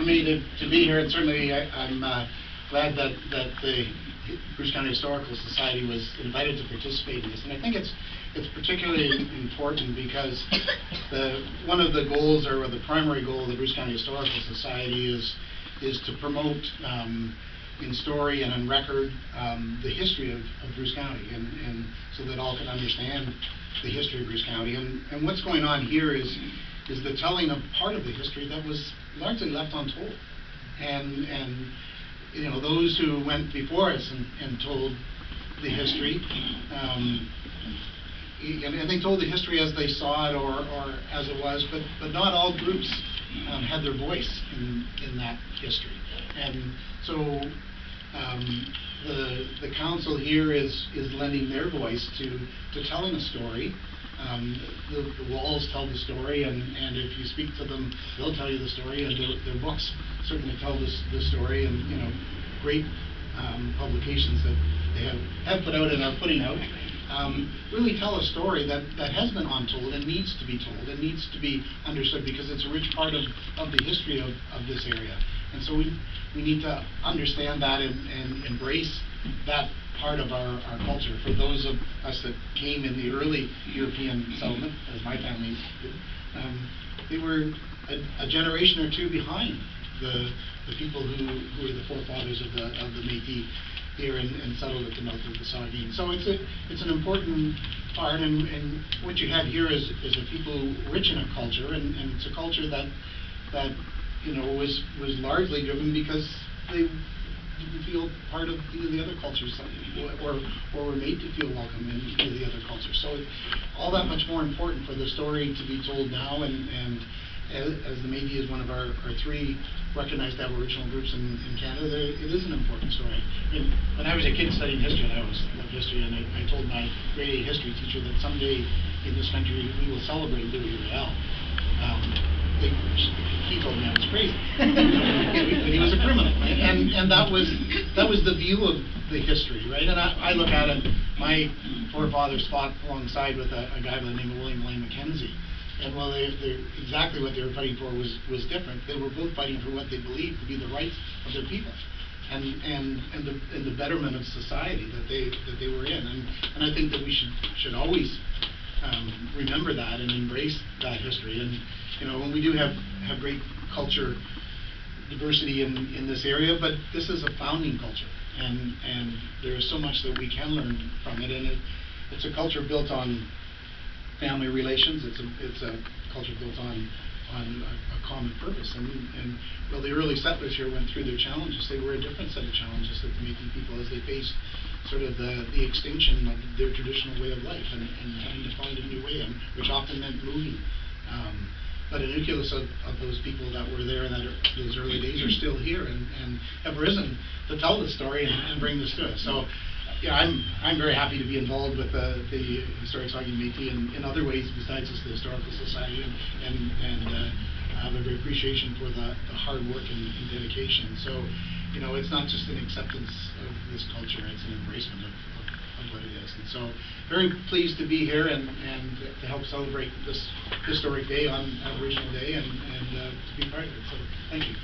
me to be here, and certainly I'm glad that the Bruce County Historical Society was invited to participate in this. And I think it's particularly important because one of the goals, or the primary goal of the Bruce County Historical Society is to promote in story and on record the history of Bruce County, and so that all can understand the history of Bruce County. And what's going on here is the telling of part of the history that was largely left untold. And you know, those who went before us and told the history, and they told the history as they saw it or as it was, but not all groups had their voice in that history. And so the council here is lending their voice to telling a story. The walls tell the story, and if you speak to them, they'll tell you the story, and their books certainly tell the story, and you know, great publications that they have put out and are putting out really tell a story that has been untold and needs to be told and needs to be understood, because it's a rich part of the history of this area. And so we need to understand that and embrace that part of our culture. For those of us that came in the early European settlement, as my family did, they were a generation or two behind the people who were the forefathers of the Metis here and settled at the mouth of the Saugeen. So it's an important part, and what you have here is a people rich in a culture, and it's a culture that you know was largely driven because they didn't feel part of either of the other cultures, or were made to feel welcome in either of the other cultures. So all that much more important for the story to be told now, and as the Metis is one of our three recognized Aboriginal groups in Canada, it is an important story. I mean, when I was a kid studying history, and I always loved history, and I told my grade 8 history teacher that someday in this country we will celebrate Louis Riel. He told me I was crazy, but he was a criminal, right? And that was the view of the history, right? And I look at it, my forefathers fought alongside with a guy by the name of William Lane Mackenzie. And while they're exactly what they were fighting for was different, they were both fighting for what they believed to be the rights of their people, and the betterment of society that they were in. And I think that we should always remember that and embrace that history. And you know, when we do have great culture diversity in this area, but this is a founding culture, and there is so much that we can learn from it. And it's a culture built on family relations. It's a culture built on a common purpose. And while the early settlers here went through their challenges, they were a different set of challenges that the Métis people, as they faced sort of the extinction of their traditional way of life and having to find a new way, which often meant moving. But a nucleus of those people that were there in those early days are still here and have risen to tell the story and bring this to us. So yeah, I'm very happy to be involved with the Historic Saugeen Métis in other ways besides just the Historical Society, and I have a great appreciation for the hard work and dedication. So, you know, it's not just an acceptance of this culture, it's an embracement of what it is. And so, very pleased to be here and to help celebrate this historic day on Aboriginal Day and to be part of it. So, thank you.